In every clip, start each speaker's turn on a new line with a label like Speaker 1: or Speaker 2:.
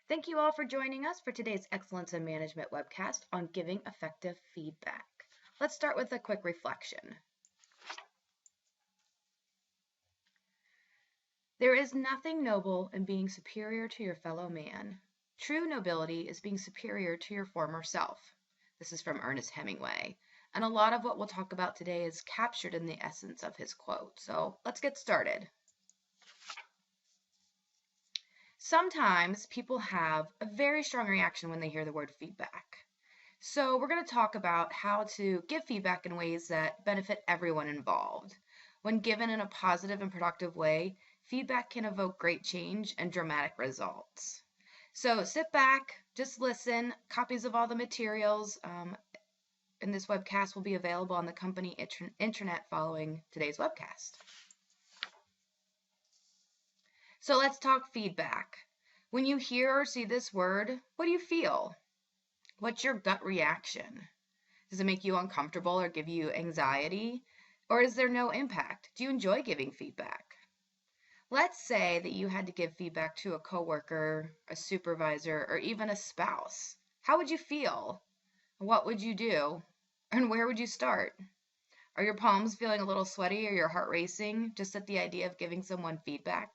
Speaker 1: Thank you all for joining us for today's Excellence in Management webcast on giving effective feedback. Let's start with a quick reflection. There is nothing noble in being superior to your fellow man. True nobility is being superior to your former self. This is from Ernest Hemingway. And a lot of what we'll talk about today is captured in the essence of his quote. So let's get started. Sometimes people have a very strong reaction when they hear the word feedback. So we're going to talk about how to give feedback in ways that benefit everyone involved. When given in a positive and productive way, feedback can evoke great change and dramatic results. So sit back, just listen. Copies of all the materials in this webcast will be available on the company intranet following today's webcast. So let's talk feedback. When you hear or see this word, what do you feel? What's your gut reaction? Does it make you uncomfortable or give you anxiety? Or is there no impact? Do you enjoy giving feedback? Let's say that you had to give feedback to a coworker, a supervisor, or even a spouse. How would you feel? What would you do? And where would you start? Are your palms feeling a little sweaty or your heart racing just at the idea of giving someone feedback?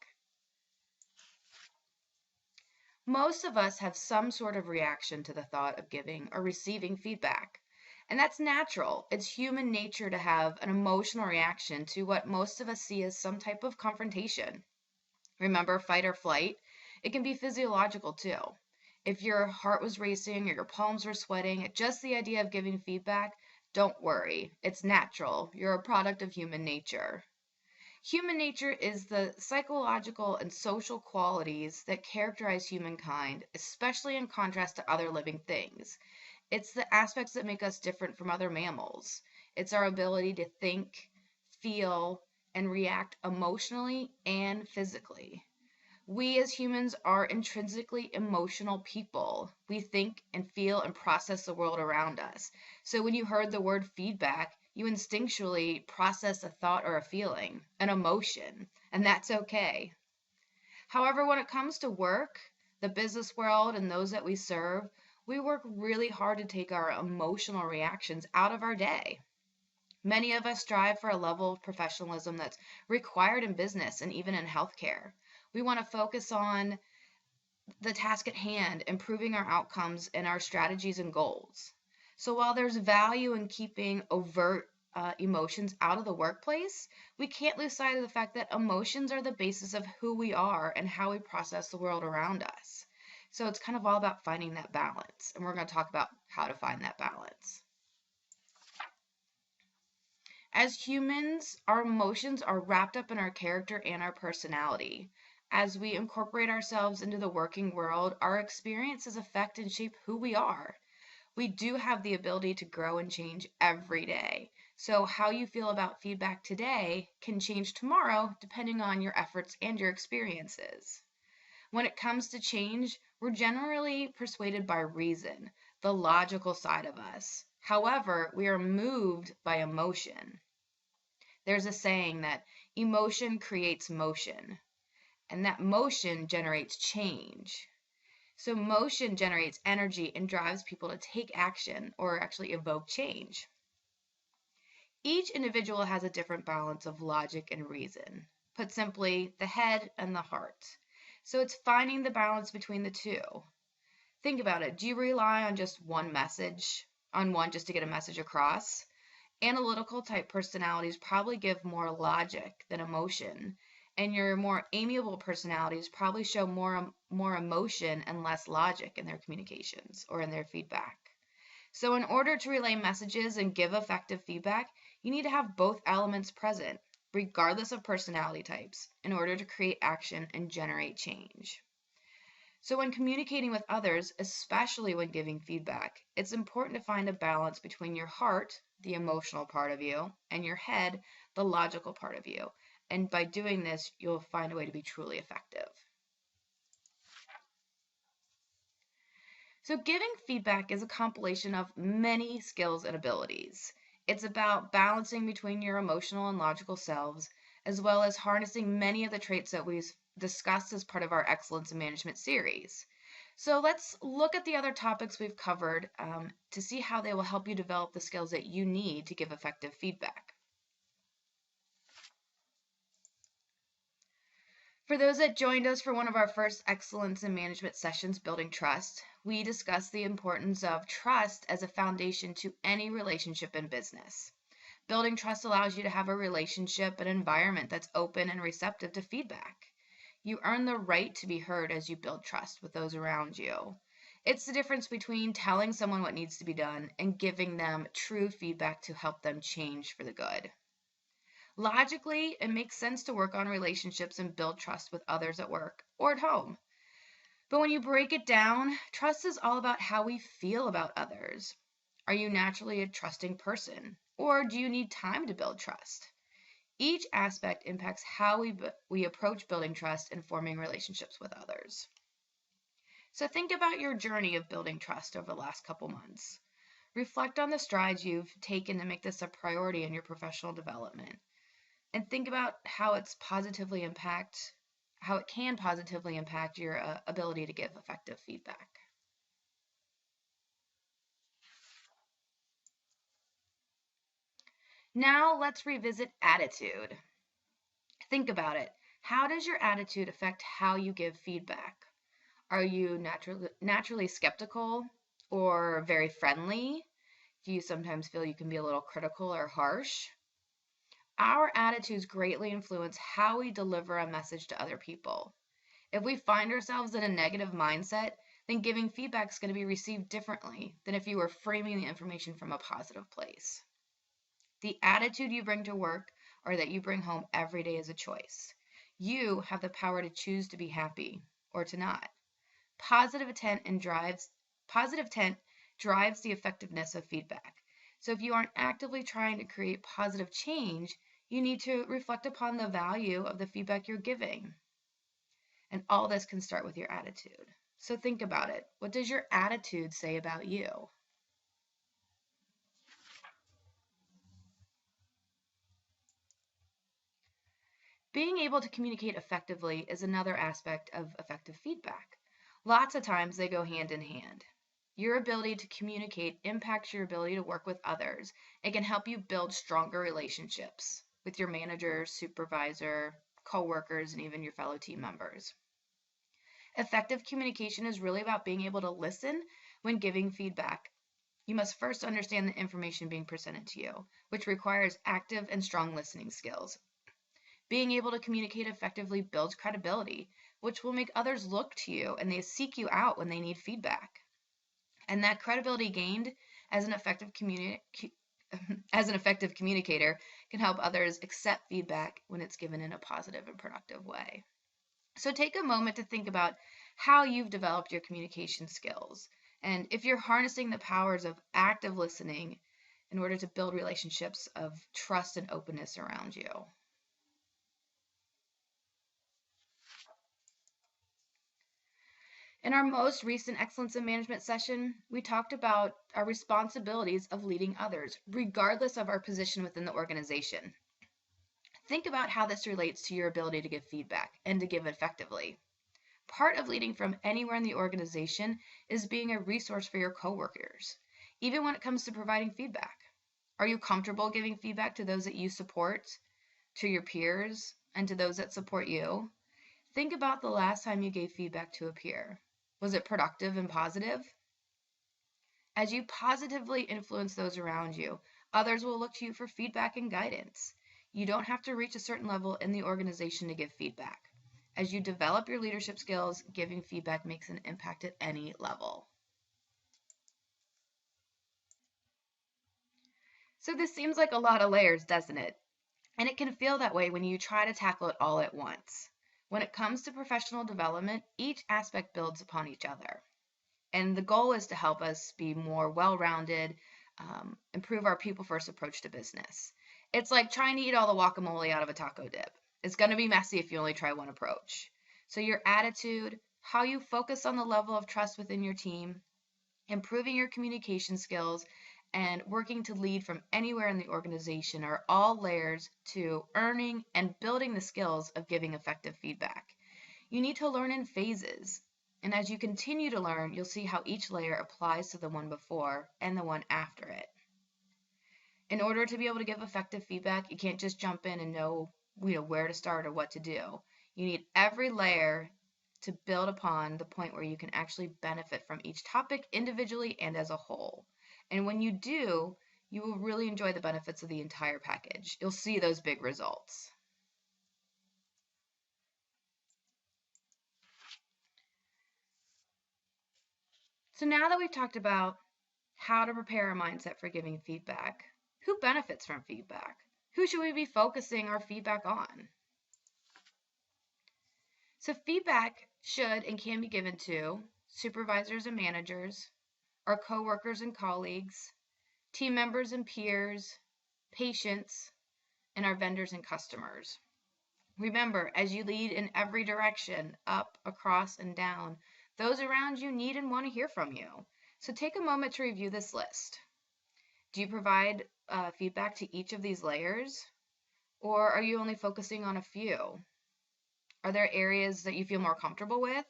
Speaker 1: Most of us have some sort of reaction to the thought of giving or receiving feedback. And that's natural. It's human nature to have an emotional reaction to what most of us see as some type of confrontation. Remember, fight or flight? It can be physiological too. If your heart was racing or your palms were sweating at just the idea of giving feedback, don't worry. It's natural. You're a product of human nature. Human nature is the psychological and social qualities that characterize humankind, especially in contrast to other living things. It's the aspects that make us different from other mammals. It's our ability to think, feel, and react emotionally and physically. We as humans are intrinsically emotional people. We think and feel and process the world around us. So when you heard the word feedback, you instinctually process a thought or a feeling, an emotion, and that's okay. However, when it comes to work, the business world, and those that we serve, we work really hard to take our emotional reactions out of our day. Many of us strive for a level of professionalism that's required in business and even in healthcare. We want to focus on the task at hand, improving our outcomes and our strategies and goals. So while there's value in keeping overt emotions out of the workplace, we can't lose sight of the fact that emotions are the basis of who we are and how we process the world around us. So it's kind of all about finding that balance, and we're going to talk about how to find that balance. As humans, our emotions are wrapped up in our character and our personality. As we incorporate ourselves into the working world, our experiences affect and shape who we are. We do have the ability to grow and change every day. So how you feel about feedback today can change tomorrow depending on your efforts and your experiences. When it comes to change, we're generally persuaded by reason, the logical side of us. However, we are moved by emotion. There's a saying that emotion creates motion, and that motion generates change. So motion generates energy and drives people to take action or actually evoke change. Each individual has a different balance of logic and reason. Put simply, the head and the heart. So it's finding the balance between the two. Think about it. Do you rely on just one message, on one just to get a message across? Analytical type personalities probably give more logic than emotion, and your more amiable personalities probably show more emotion and less logic in their communications or in their feedback. So in order to relay messages and give effective feedback, you need to have both elements present, regardless of personality types, in order to create action and generate change. So when communicating with others, especially when giving feedback, it's important to find a balance between your heart, the emotional part of you, and your head, the logical part of you. And by doing this, you'll find a way to be truly effective. So giving feedback is a compilation of many skills and abilities. It's about balancing between your emotional and logical selves, as well as harnessing many of the traits that we've discussed as part of our Excellence in Management series. So let's look at the other topics we've covered to see how they will help you develop the skills that you need to give effective feedback. For those that joined us for one of our first Excellence in Management sessions, Building Trust, we discussed the importance of trust as a foundation to any relationship in business. Building trust allows you to have a relationship, an environment that's open and receptive to feedback. You earn the right to be heard as you build trust with those around you. It's the difference between telling someone what needs to be done and giving them true feedback to help them change for the good. Logically, it makes sense to work on relationships and build trust with others at work or at home. But when you break it down, trust is all about how we feel about others. Are you naturally a trusting person, or do you need time to build trust? Each aspect impacts how we approach building trust and forming relationships with others. So think about your journey of building trust over the last couple months. Reflect on the strides you've taken to make this a priority in your professional development. And think about how it can positively impact your ability to give effective feedback. Now let's revisit attitude. Think about it. How does your attitude affect how you give feedback? Are you naturally skeptical or very friendly? Do you sometimes feel you can be a little critical or harsh? Our attitudes greatly influence how we deliver a message to other people. If we find ourselves in a negative mindset, then giving feedback is going to be received differently than if you were framing the information from a positive place. The attitude you bring to work or that you bring home every day is a choice. You have the power to choose to be happy or to not. Positive intent drives the effectiveness of feedback. So if you aren't actively trying to create positive change, you need to reflect upon the value of the feedback you're giving. And all this can start with your attitude. So think about it. What does your attitude say about you? Being able to communicate effectively is another aspect of effective feedback. Lots of times they go hand in hand. Your ability to communicate impacts your ability to work with others. It can help you build stronger relationships with your manager, supervisor, coworkers, and even your fellow team members. Effective communication is really about being able to listen when giving feedback. You must first understand the information being presented to you, which requires active and strong listening skills. Being able to communicate effectively builds credibility, which will make others look to you and they seek you out when they need feedback. And that credibility gained as an effective communicator can help others accept feedback when it's given in a positive and productive way. So take a moment to think about how you've developed your communication skills and if you're harnessing the powers of active listening in order to build relationships of trust and openness around you. In our most recent Excellence in Management session, we talked about our responsibilities of leading others, regardless of our position within the organization. Think about how this relates to your ability to give feedback and to give effectively. Part of leading from anywhere in the organization is being a resource for your coworkers, even when it comes to providing feedback. Are you comfortable giving feedback to those that you support, to your peers, and to those that support you? Think about the last time you gave feedback to a peer. Was it productive and positive? As you positively influence those around you, others will look to you for feedback and guidance. You don't have to reach a certain level in the organization to give feedback. As you develop your leadership skills, giving feedback makes an impact at any level. So this seems like a lot of layers, doesn't it? And it can feel that way when you try to tackle it all at once. When it comes to professional development, each aspect builds upon each other. And the goal is to help us be more well-rounded, improve our people-first approach to business. It's like trying to eat all the guacamole out of a taco dip. It's going to be messy if you only try one approach. So your attitude, how you focus on the level of trust within your team, improving your communication skills, and working to lead from anywhere in the organization are all layers to earning and building the skills of giving effective feedback. You need to learn in phases. And as you continue to learn, you'll see how each layer applies to the one before and the one after it. In order to be able to give effective feedback, you can't just jump in and know where to start or what to do. You need every layer to build upon the point where you can actually benefit from each topic individually and as a whole. And when you do, you will really enjoy the benefits of the entire package. You'll see those big results. So now that we've talked about how to prepare our mindset for giving feedback, who benefits from feedback? Who should we be focusing our feedback on? So feedback should and can be given to supervisors and managers, our coworkers and colleagues, team members and peers, patients, and our vendors and customers. Remember, as you lead in every direction, up, across, and down, those around you need and want to hear from you. So take a moment to review this list. Do you provide feedback to each of these layers? Or are you only focusing on a few? Are there areas that you feel more comfortable with?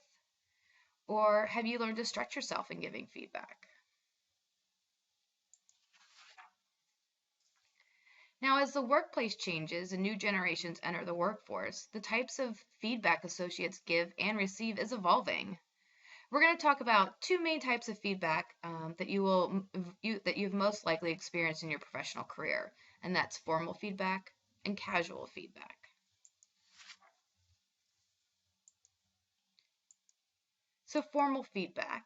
Speaker 1: Or have you learned to stretch yourself in giving feedback? Now, as the workplace changes and new generations enter the workforce, the types of feedback associates give and receive is evolving. We're going to talk about two main types of feedback that you've most likely experienced in your professional career, and that's formal feedback and casual feedback. So formal feedback.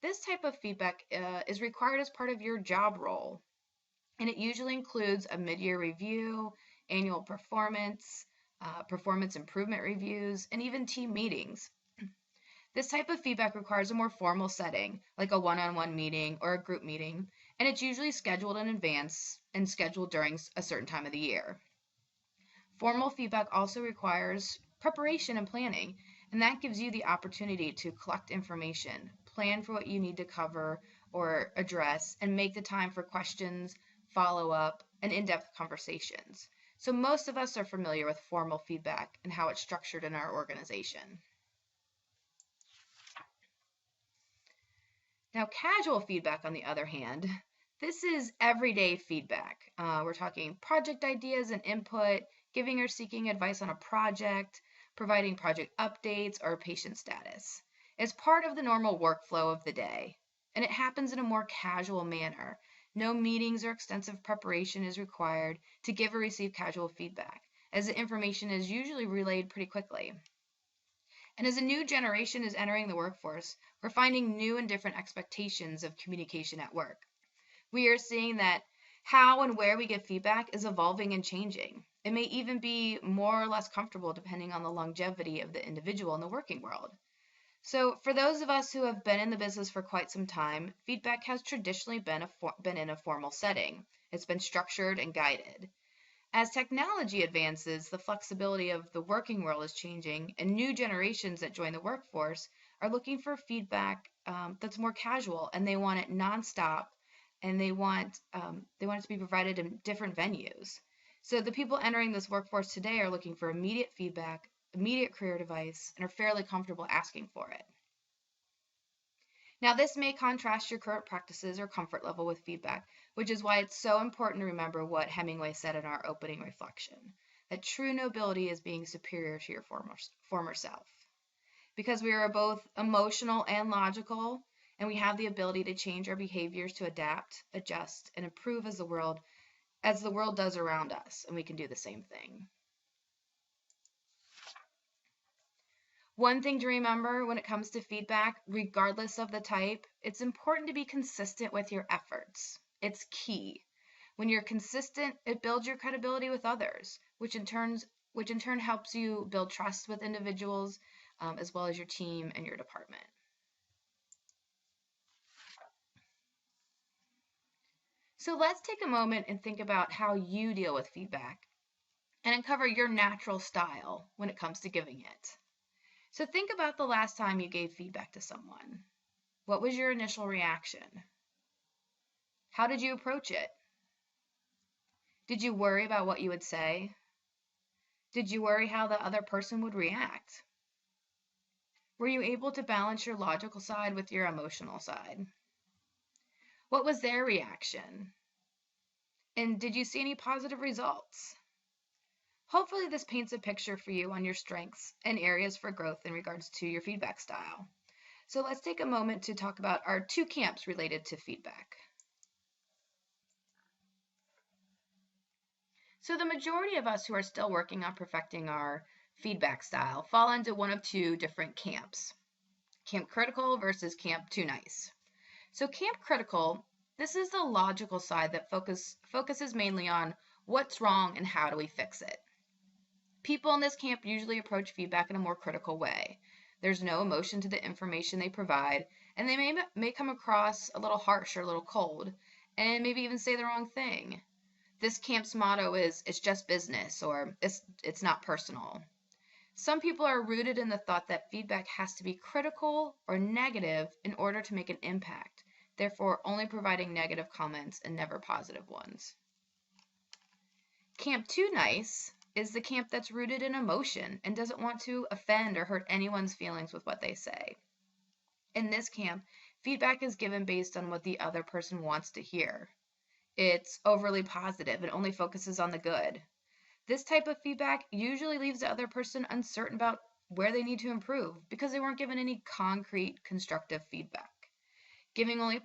Speaker 1: This type of feedback is required as part of your job role, and it usually includes a mid-year review, annual performance, performance improvement reviews, and even team meetings. This type of feedback requires a more formal setting, like a one-on-one meeting or a group meeting, and it's usually scheduled in advance and scheduled during a certain time of the year. Formal feedback also requires preparation and planning, and that gives you the opportunity to collect information, plan for what you need to cover or address, and make the time for questions, follow-up, and in-depth conversations. So most of us are familiar with formal feedback and how it's structured in our organization. Now, casual feedback, on the other hand, this is everyday feedback. We're talking project ideas and input, giving or seeking advice on a project, providing project updates or patient status. It's part of the normal workflow of the day, and it happens in a more casual manner. No meetings or extensive preparation is required to give or receive casual feedback, as the information is usually relayed pretty quickly. And as a new generation is entering the workforce, we're finding new and different expectations of communication at work. We are seeing that how and where we give feedback is evolving and changing. It may even be more or less comfortable depending on the longevity of the individual in the working world. So for those of us who have been in the business for quite some time, feedback has traditionally been in a formal setting. It's been structured and guided. As technology advances, the flexibility of the working world is changing, and new generations that join the workforce are looking for feedback that's more casual, and they want it nonstop, and they want it to be provided in different venues. So the people entering this workforce today are looking for immediate feedback, immediate career advice, and are fairly comfortable asking for it. Now, this may contrast your current practices or comfort level with feedback, which is why it's so important to remember what Hemingway said in our opening reflection, that true nobility is being superior to your former self. Because we are both emotional and logical, and we have the ability to change our behaviors to adapt, adjust, and improve as the world does around us, and we can do the same thing. One thing to remember when it comes to feedback, regardless of the type, it's important to be consistent with your efforts. It's key. When you're consistent, it builds your credibility with others, which in turn helps you build trust with individuals, as well as your team and your department. So let's take a moment and think about how you deal with feedback and uncover your natural style when it comes to giving it. So think about the last time you gave feedback to someone. What was your initial reaction? How did you approach it? Did you worry about what you would say? Did you worry how the other person would react? Were you able to balance your logical side with your emotional side? What was their reaction? And did you see any positive results? Hopefully, this paints a picture for you on your strengths and areas for growth in regards to your feedback style. So let's take a moment to talk about our two camps related to feedback. So the majority of us who are still working on perfecting our feedback style fall into one of two different camps. Camp critical versus camp too nice. So camp critical, this is the logical side that focuses mainly on what's wrong and how do we fix it. People in this camp usually approach feedback in a more critical way. There's no emotion to the information they provide, and they may come across a little harsh or a little cold, and maybe even say the wrong thing. This camp's motto is, it's just business, or it's not personal. Some people are rooted in the thought that feedback has to be critical or negative in order to make an impact, therefore only providing negative comments and never positive ones. Camp too nice is the camp that's rooted in emotion and doesn't want to offend or hurt anyone's feelings with what they say. In this camp, feedback is given based on what the other person wants to hear. It's overly positive and only focuses on the good. This type of feedback usually leaves the other person uncertain about where they need to improve because they weren't given any concrete constructive feedback. Giving only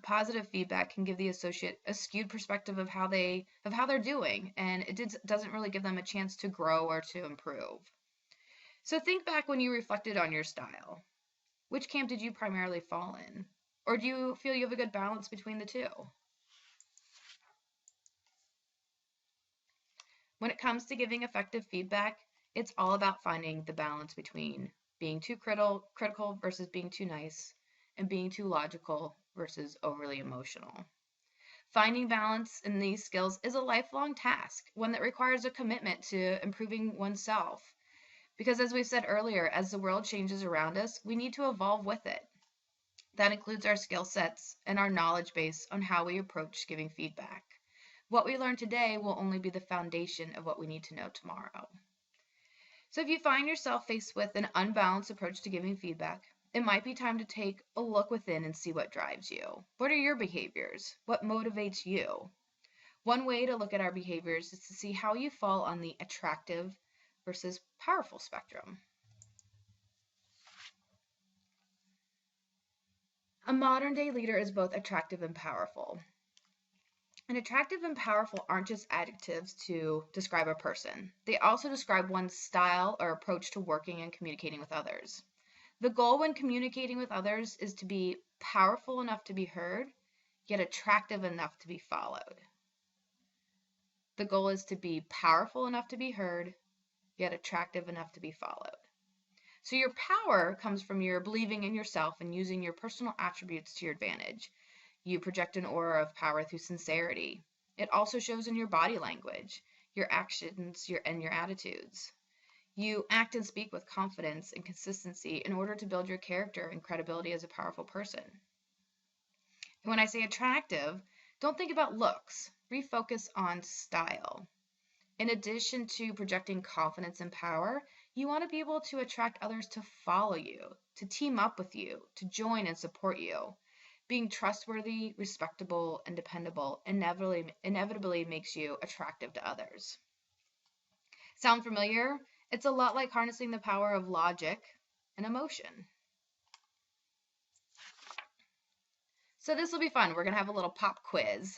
Speaker 1: positive feedback can give the associate a skewed perspective of how they're doing, and it doesn't really give them a chance to grow or to improve. So think back when you reflected on your style. Which camp did you primarily fall in? Or do you feel you have a good balance between the two? When it comes to giving effective feedback, it's all about finding the balance between being too critical versus being too nice, and being too logical versus overly emotional. Finding balance in these skills is a lifelong task, one that requires a commitment to improving oneself. Because as we said earlier, as the world changes around us, we need to evolve with it. That includes our skill sets and our knowledge base on how we approach giving feedback. What we learn today will only be the foundation of what we need to know tomorrow. So if you find yourself faced with an unbalanced approach to giving feedback, it might be time to take a look within and see what drives you. What are your behaviors? What motivates you? One way to look at our behaviors is to see how you fall on the attractive versus powerful spectrum. A modern day leader is both attractive and powerful. And attractive and powerful aren't just adjectives to describe a person. They also describe one's style or approach to working and communicating with others. The goal when communicating with others is to be powerful enough to be heard, yet attractive enough to be followed. The goal is to be powerful enough to be heard, yet attractive enough to be followed. So your power comes from your believing in yourself and using your personal attributes to your advantage. You project an aura of power through sincerity. It also shows in your body language, your actions, and your attitudes. You act and speak with confidence and consistency in order to build your character and credibility as a powerful person. And when I say attractive, don't think about looks. Refocus on style. In addition to projecting confidence and power, you want to be able to attract others to follow you, to team up with you, to join and support you. Being trustworthy, respectable, and dependable inevitably makes you attractive to others. Sound familiar? It's a lot like harnessing the power of logic and emotion. So this will be fun. We're going to have a little pop quiz.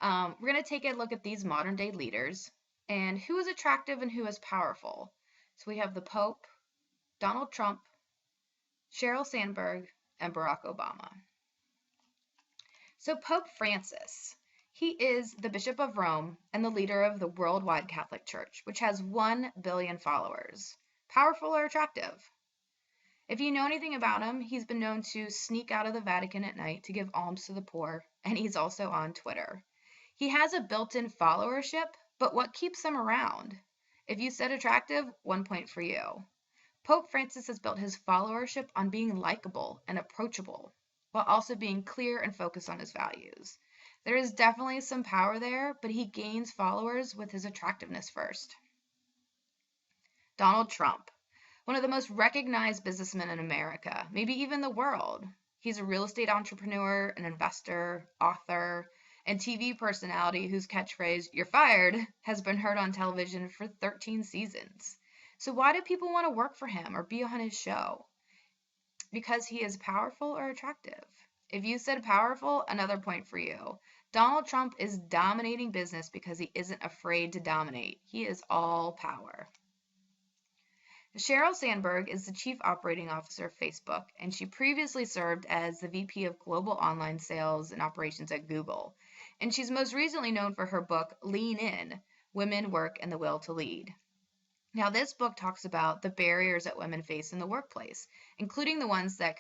Speaker 1: We're going to take a look at these modern day leaders and who is attractive and who is powerful. So we have the Pope, Donald Trump, Sheryl Sandberg, and Barack Obama. So Pope Francis, he is the Bishop of Rome and the leader of the worldwide Catholic Church, which has 1 billion followers. Powerful or attractive? If you know anything about him, he's been known to sneak out of the Vatican at night to give alms to the poor, and he's also on Twitter. He has a built-in followership, but what keeps him around? If you said attractive, 1 point for you. Pope Francis has built his followership on being likable and approachable, while also being clear and focused on his values. There is definitely some power there, but he gains followers with his attractiveness first. Donald Trump. one of the most recognized businessmen in America, maybe even the world. He's a real estate entrepreneur, an investor, author, and TV personality whose catchphrase, "You're fired," has been heard on television for 13 seasons. So why do people want to work for him or be on his show? Because he is powerful or attractive? If you said powerful, another point for you. Donald Trump is dominating business because he isn't afraid to dominate. He is all power. Sheryl Sandberg is the Chief Operating Officer of Facebook, and she previously served as the VP of Global Online Sales and Operations at Google. And she's most recently known for her book, Lean In: Women, Work, and the Will to Lead. Now, this book talks about the barriers that women face in the workplace, including the ones that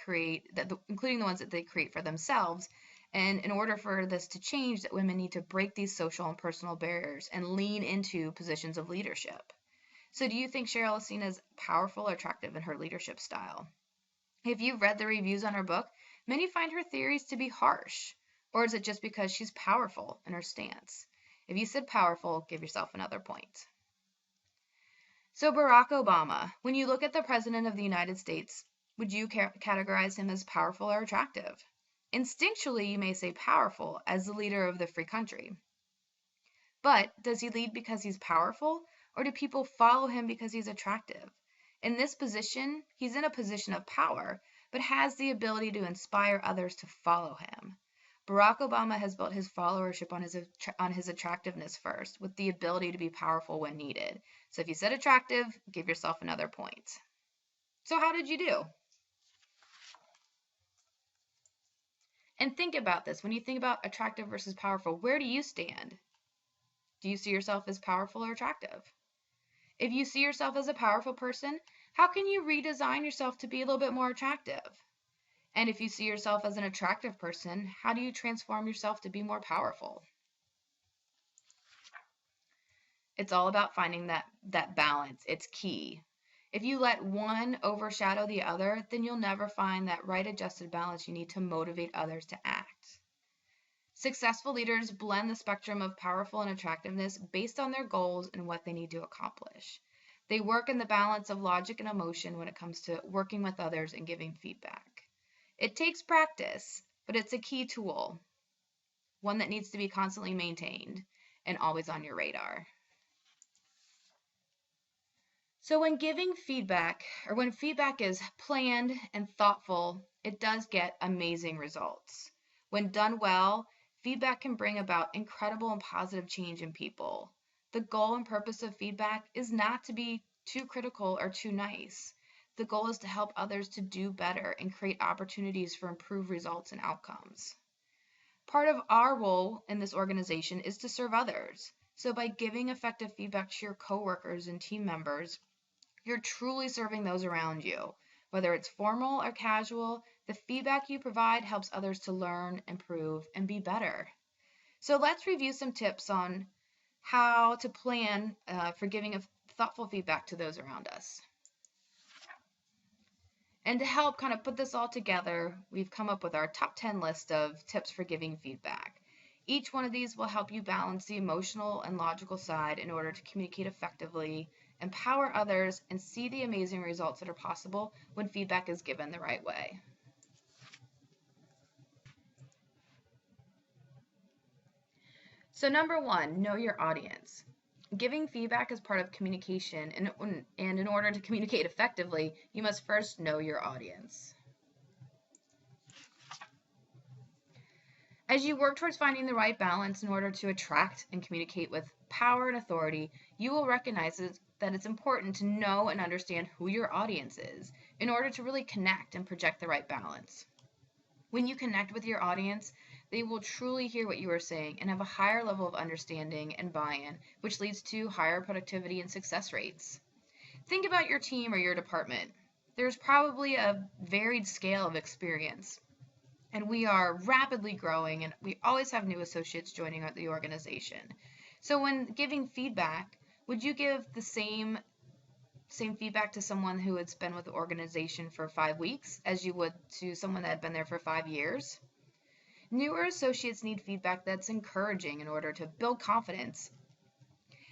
Speaker 1: they create for themselves. And in order for this to change, that women need to break these social and personal barriers and lean into positions of leadership. So do you think Sheryl is seen as powerful or attractive in her leadership style? If you've read the reviews on her book, many find her theories to be harsh. Or is it just because she's powerful in her stance? If you said powerful, give yourself another point. So Barack Obama, when you look at the President of the United States, would you categorize him as powerful or attractive? Instinctually, you may say powerful as the leader of the free country. But does he lead because he's powerful, or do people follow him because he's attractive? In this position, he's in a position of power, but has the ability to inspire others to follow him. Barack Obama has built his followership on his attractiveness first, with the ability to be powerful when needed. So if you said attractive, give yourself another point. So how did you do? And think about this. When you think about attractive versus powerful, where do you stand? Do you see yourself as powerful or attractive? If you see yourself as a powerful person, how can you redesign yourself to be a little bit more attractive? And if you see yourself as an attractive person, how do you transform yourself to be more powerful? It's all about finding that balance. It's key. If you let one overshadow the other, then you'll never find that right adjusted balance you need to motivate others to act. Successful leaders blend the spectrum of powerful and attractiveness based on their goals and what they need to accomplish. They work in the balance of logic and emotion when it comes to working with others and giving feedback. It takes practice, but it's a key tool, one that needs to be constantly maintained and always on your radar. So when giving feedback, or when feedback is planned and thoughtful, it does get amazing results. When done well, feedback can bring about incredible and positive change in people. The goal and purpose of feedback is not to be too critical or too nice. The goal is to help others to do better and create opportunities for improved results and outcomes. Part of our role in this organization is to serve others. So by giving effective feedback to your coworkers and team members, you're truly serving those around you. Whether it's formal or casual, the feedback you provide helps others to learn, improve, and be better. So let's review some tips on how to plan for giving thoughtful feedback to those around us. And to help kind of put this all together, we've come up with our top 10 list of tips for giving feedback. Each one of these will help you balance the emotional and logical side in order to communicate effectively, empower others, and see the amazing results that are possible when feedback is given the right way. So number one, know your audience. Giving feedback is part of communication, and in order to communicate effectively, you must first know your audience. As you work towards finding the right balance in order to attract and communicate with power and authority, you will recognize that it's important to know and understand who your audience is in order to really connect and project the right balance. When you connect with your audience, they will truly hear what you are saying and have a higher level of understanding and buy-in, which leads to higher productivity and success rates. Think about your team or your department. There's probably a varied scale of experience, and we are rapidly growing, and we always have new associates joining the organization. So when giving feedback, would you give the same feedback to someone who has been with the organization for 5 weeks as you would to someone that had been there for 5 years? Newer associates need feedback that's encouraging in order to build confidence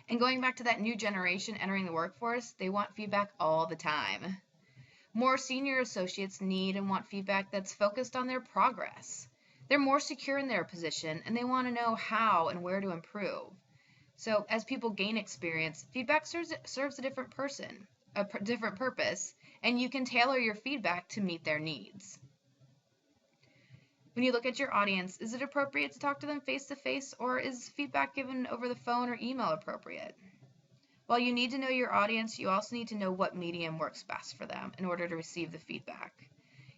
Speaker 1: And going back to that new generation entering the workforce, they want feedback all the time. More senior associates need and want feedback that's focused on their progress. They're more secure in their position and they want to know how and where to improve. So as people gain experience, feedback serves a different different purpose, and you can tailor your feedback to meet their needs. When you look at your audience, is it appropriate to talk to them face to face, or is feedback given over the phone or email appropriate? While you need to know your audience, you also need to know what medium works best for them in order to receive the feedback.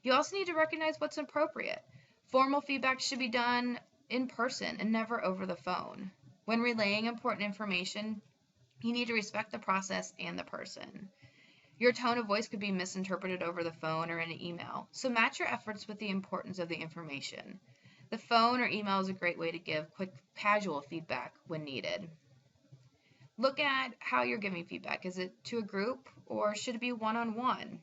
Speaker 1: You also need to recognize what's appropriate. Formal feedback should be done in person and never over the phone. When relaying important information, you need to respect the process and the person. Your tone of voice could be misinterpreted over the phone or in an email, so match your efforts with the importance of the information. The phone or email is a great way to give quick, casual feedback when needed. Look at how you're giving feedback. Is it to a group or should it be one-on-one?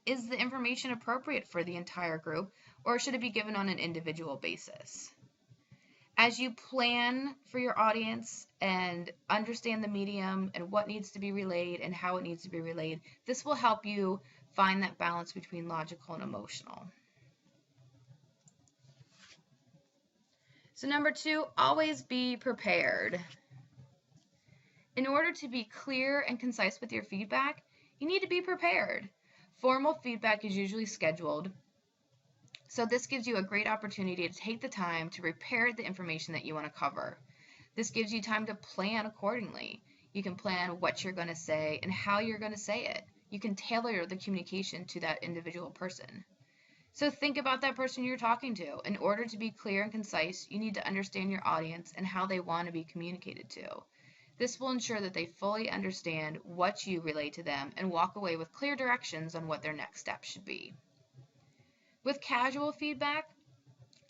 Speaker 1: Is the information appropriate for the entire group or should it be given on an individual basis? As you plan for your audience and understand the medium and what needs to be relayed and how it needs to be relayed, this will help you find that balance between logical and emotional. So number 2, always be prepared. In order to be clear and concise with your feedback, you need to be prepared. Formal feedback is usually scheduled, so this gives you a great opportunity to take the time to prepare the information that you want to cover. This gives you time to plan accordingly. You can plan what you're going to say and how you're going to say it. You can tailor the communication to that individual person. So think about that person you're talking to. In order to be clear and concise, you need to understand your audience and how they want to be communicated to. This will ensure that they fully understand what you relay to them and walk away with clear directions on what their next steps should be. With casual feedback,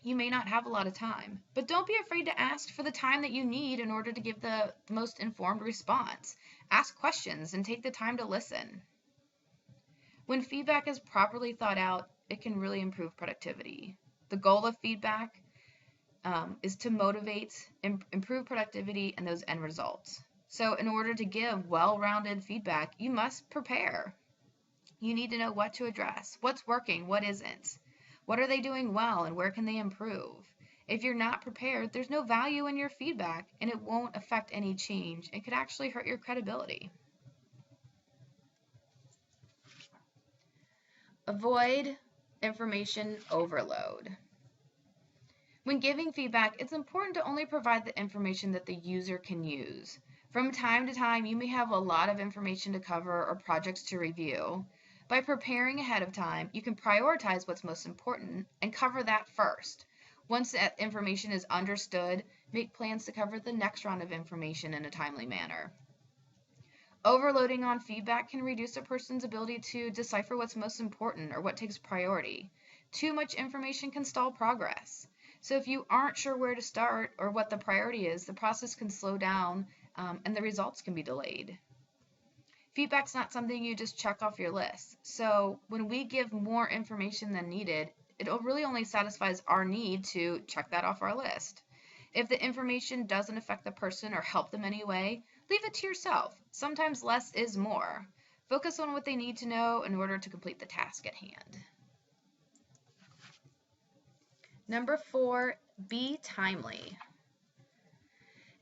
Speaker 1: you may not have a lot of time, but don't be afraid to ask for the time that you need in order to give the most informed response. Ask questions and take the time to listen. When feedback is properly thought out, it can really improve productivity. The goal of feedback is to motivate, improve productivity, and those end results. So in order to give well-rounded feedback, you must prepare. You need to know what to address, what's working, what isn't. What are they doing well and where can they improve? If you're not prepared, there's no value in your feedback and it won't affect any change. It could actually hurt your credibility. Avoid information overload. When giving feedback, it's important to only provide the information that the user can use. From time to time, you may have a lot of information to cover or projects to review. By preparing ahead of time, you can prioritize what's most important and cover that first. Once that information is understood, make plans to cover the next round of information in a timely manner. Overloading on feedback can reduce a person's ability to decipher what's most important or what takes priority. Too much information can stall progress. So if you aren't sure where to start or what the priority is, the process can slow down and the results can be delayed. Feedback's not something you just check off your list. So when we give more information than needed, it really only satisfies our need to check that off our list. If the information doesn't affect the person or help them anyway, leave it to yourself. Sometimes less is more. Focus on what they need to know in order to complete the task at hand. Number 4, be timely.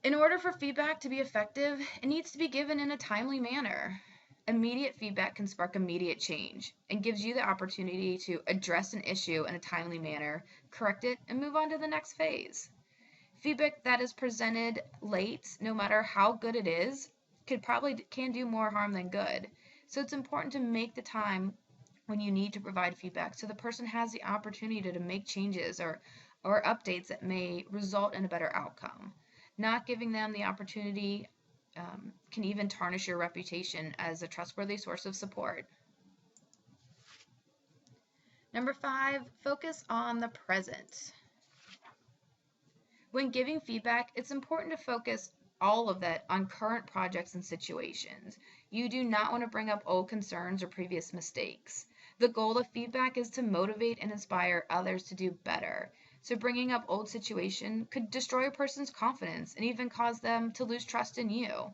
Speaker 1: In order for feedback to be effective, it needs to be given in a timely manner. Immediate feedback can spark immediate change and gives you the opportunity to address an issue in a timely manner, correct it, and move on to the next phase. Feedback that is presented late, no matter how good it is, can do more harm than good. So it's important to make the time when you need to provide feedback so the person has the opportunity to make changes or updates that may result in a better outcome. Not giving them the opportunity can even tarnish your reputation as a trustworthy source of support. Number 5, focus on the present. When giving feedback, it's important to focus all of that on current projects and situations. You do not want to bring up old concerns or previous mistakes. The goal of feedback is to motivate and inspire others to do better. So bringing up old situation could destroy a person's confidence and even cause them to lose trust in you.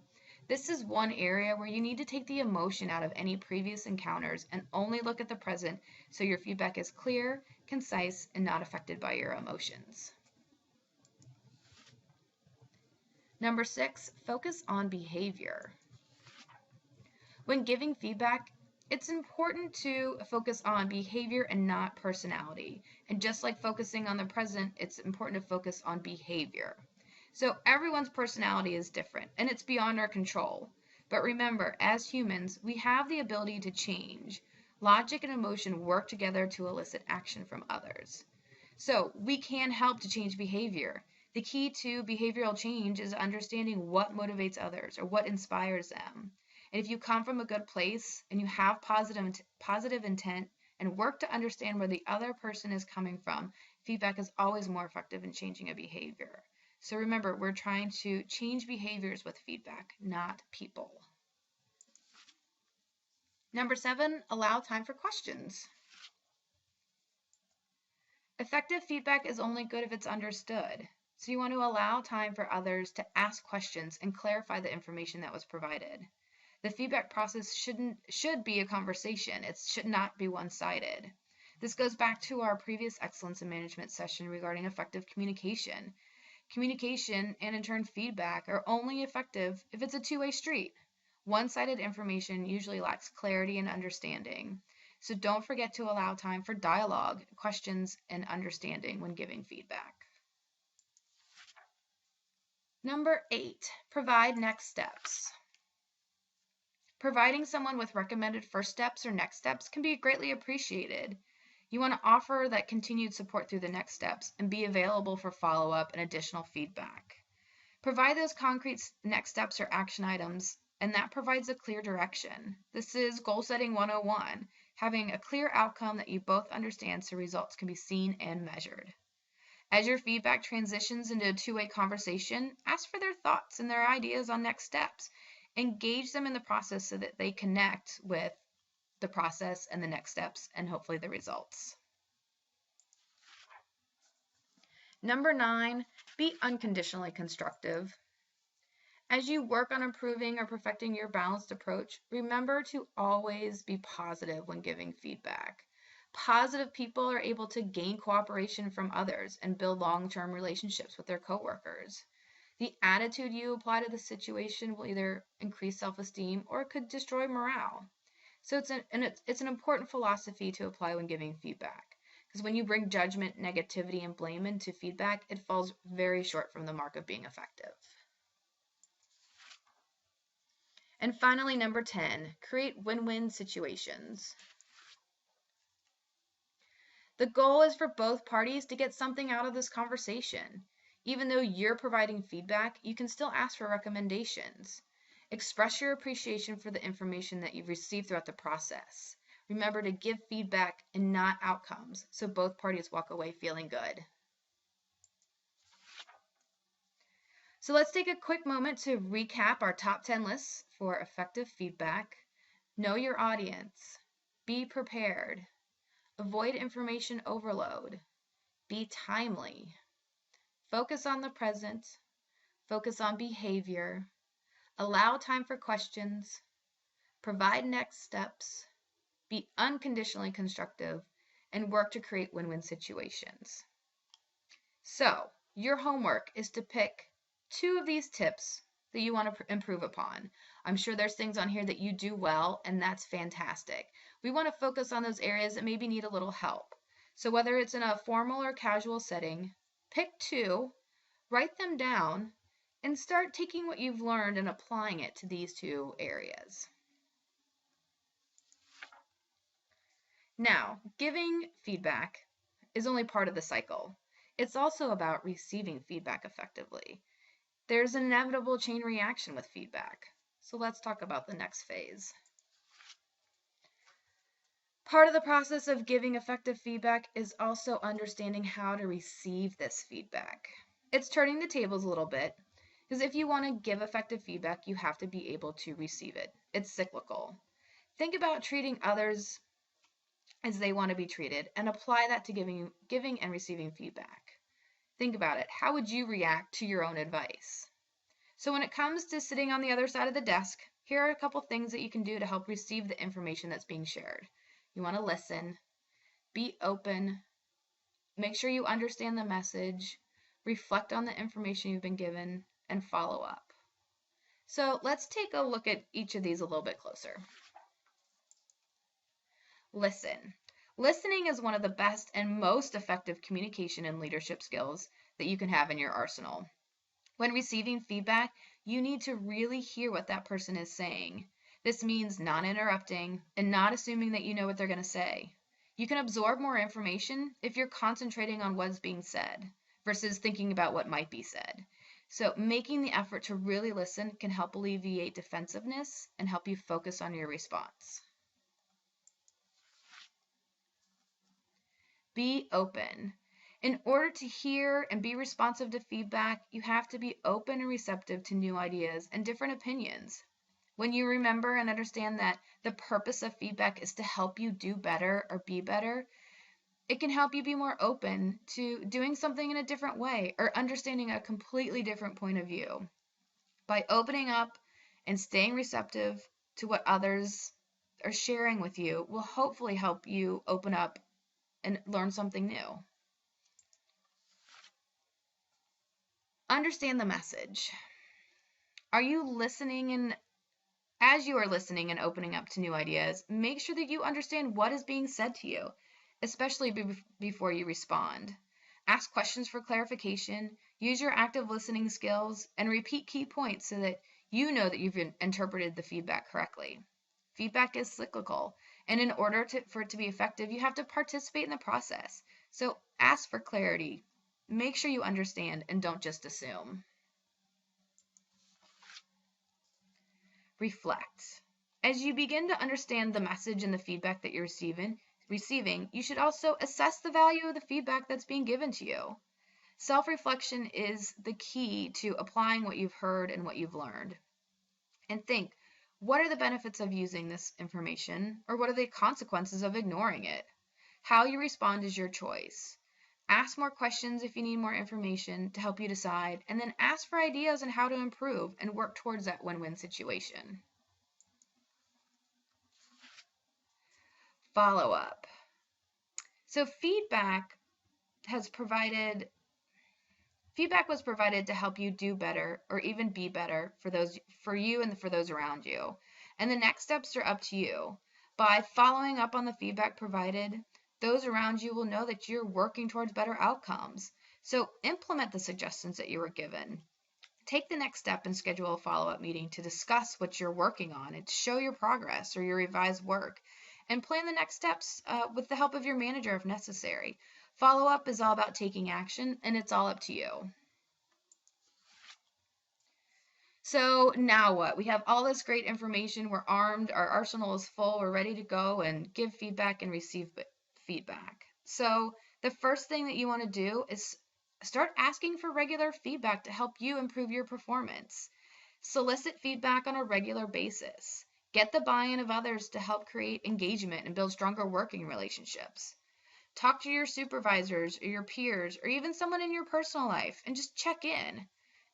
Speaker 1: This is one area where you need to take the emotion out of any previous encounters and only look at the present so your feedback is clear, concise, and not affected by your emotions. Number 6, focus on behavior. When giving feedback, it's important to focus on behavior and not personality. And just like focusing on the present, it's important to focus on behavior. So everyone's personality is different and it's beyond our control. But remember, as humans, we have the ability to change. Logic and emotion work together to elicit action from others. So we can help to change behavior. The key to behavioral change is understanding what motivates others or what inspires them. And if you come from a good place and you have positive intent and work to understand where the other person is coming from, feedback is always more effective in changing a behavior. So remember, we're trying to change behaviors with feedback, not people. Number 7, allow time for questions. Effective feedback is only good if it's understood. So you want to allow time for others to ask questions and clarify the information that was provided. The feedback process should be a conversation. It should not be one-sided. This goes back to our previous excellence in management session regarding effective communication. Communication and in turn feedback are only effective if it's a two-way street. One-sided information usually lacks clarity and understanding. So don't forget to allow time for dialogue, questions, and understanding when giving feedback. Number 8, provide next steps. Providing someone with recommended first steps or next steps can be greatly appreciated. You want to offer that continued support through the next steps and be available for follow-up and additional feedback. Provide those concrete next steps or action items, and that provides a clear direction. This is goal setting 101, having a clear outcome that you both understand so results can be seen and measured. As your feedback transitions into a two-way conversation, ask for their thoughts and their ideas on next steps. Engage them in the process so that they connect with the process and the next steps and hopefully the results. Number 9, be unconditionally constructive. As you work on improving or perfecting your balanced approach, remember to always be positive when giving feedback. Positive people are able to gain cooperation from others and build long-term relationships with their coworkers. The attitude you apply to the situation will either increase self-esteem or it could destroy morale. So it's an important philosophy to apply when giving feedback. Because when you bring judgment, negativity, and blame into feedback, it falls very short from the mark of being effective. And finally, number 10, create win-win situations. The goal is for both parties to get something out of this conversation. Even though you're providing feedback, you can still ask for recommendations. Express your appreciation for the information that you've received throughout the process. Remember to give feedback and not outcomes, so both parties walk away feeling good. So let's take a quick moment to recap our top 10 lists for effective feedback. Know your audience. Be prepared. Avoid information overload. Be timely. Focus on the present. Focus on behavior. Allow time for questions. Provide next steps. Be unconditionally constructive. And work to create win-win situations. So, your homework is to pick 2 of these tips that you want to improve upon. I'm sure there's things on here that you do well, and that's fantastic. We want to focus on those areas that maybe need a little help. So whether it's in a formal or casual setting, pick 2, write them down, and start taking what you've learned and applying it to these 2 areas. Now, giving feedback is only part of the cycle. It's also about receiving feedback effectively. There's an inevitable chain reaction with feedback. So let's talk about the next phase. Part of the process of giving effective feedback is also understanding how to receive this feedback. It's turning the tables a little bit, because if you want to give effective feedback, you have to be able to receive it. It's cyclical. Think about treating others as they want to be treated and apply that to giving and receiving feedback. Think about it. How would you react to your own advice? So when it comes to sitting on the other side of the desk, here are a couple things that you can do to help receive the information that's being shared. You want to listen, be open, make sure you understand the message, reflect on the information you've been given, and follow up. So let's take a look at each of these a little bit closer. Listen. Listening is one of the best and most effective communication and leadership skills that you can have in your arsenal. When receiving feedback, you need to really hear what that person is saying. This means not interrupting and not assuming that you know what they're going to say. You can absorb more information if you're concentrating on what's being said versus thinking about what might be said. So making the effort to really listen can help alleviate defensiveness and help you focus on your response. Be open. In order to hear and be responsive to feedback, you have to be open and receptive to new ideas and different opinions. When you remember and understand that the purpose of feedback is to help you do better or be better, it can help you be more open to doing something in a different way or understanding a completely different point of view. By opening up and staying receptive to what others are sharing with you will hopefully help you open up and learn something new. Understand the message. Are you listening? And as you are listening and opening up to new ideas, make sure that you understand what is being said to you, especially before you respond. Ask questions for clarification, use your active listening skills, and repeat key points so that you know that you've interpreted the feedback correctly. Feedback is cyclical, and in order for it to be effective, you have to participate in the process. So ask for clarity. Make sure you understand and don't just assume. Reflect. As you begin to understand the message and the feedback that you're receiving, you should also assess the value of the feedback that's being given to you. Self-reflection is the key to applying what you've heard and what you've learned. And think, what are the benefits of using this information, or what are the consequences of ignoring it? How you respond is your choice. Ask more questions if you need more information to help you decide, and then ask for ideas on how to improve and work towards that win-win situation. Follow up. So feedback was provided to help you do better or even be better for you and for those around you. And the next steps are up to you. By following up on the feedback provided, those around you will know that you're working towards better outcomes. So implement the suggestions that you were given. Take the next step and schedule a follow-up meeting to discuss what you're working on and to show your progress or your revised work. And plan the next steps with the help of your manager if necessary. Follow-up is all about taking action, and it's all up to you. So now what? We have all this great information. We're armed. Our arsenal is full. We're ready to go and give feedback and receive feedback. So the first thing that you want to do is start asking for regular feedback to help you improve your performance. Solicit feedback on a regular basis. Get the buy-in of others to help create engagement and build stronger working relationships. Talk to your supervisors or your peers or even someone in your personal life and just check in.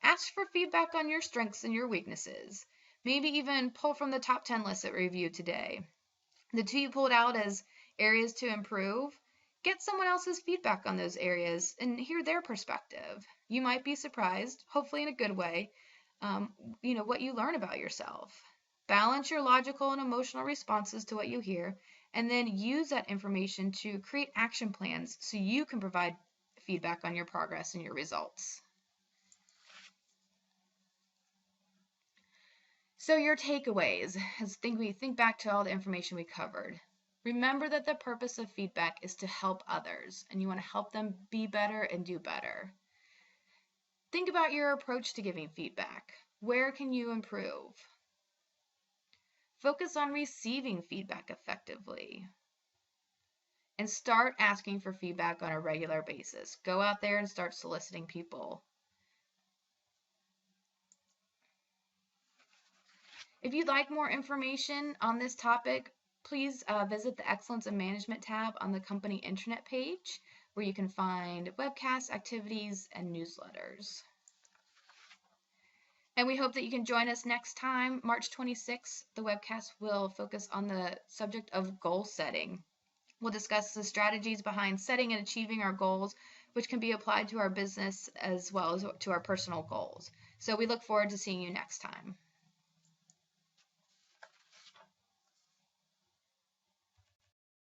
Speaker 1: Ask for feedback on your strengths and your weaknesses. Maybe even pull from the top 10 list that we reviewed today. The two you pulled out as areas to improve, get someone else's feedback on those areas and hear their perspective. You might be surprised, hopefully in a good way, what you learn about yourself. Balance your logical and emotional responses to what you hear, and then use that information to create action plans so you can provide feedback on your progress and your results. So your takeaways, as we think back to all the information we covered. Remember that the purpose of feedback is to help others, and you want to help them be better and do better. Think about your approach to giving feedback. Where can you improve? Focus on receiving feedback effectively. And start asking for feedback on a regular basis. Go out there and start soliciting people. If you'd like more information on this topic, please visit the Excellence in Management tab on the company intranet page. where you can find webcasts, activities, and newsletters. And we hope that you can join us next time, March 26th. The webcast will focus on the subject of goal setting. We'll discuss the strategies behind setting and achieving our goals, which can be applied to our business as well as to our personal goals. So we look forward to seeing you next time.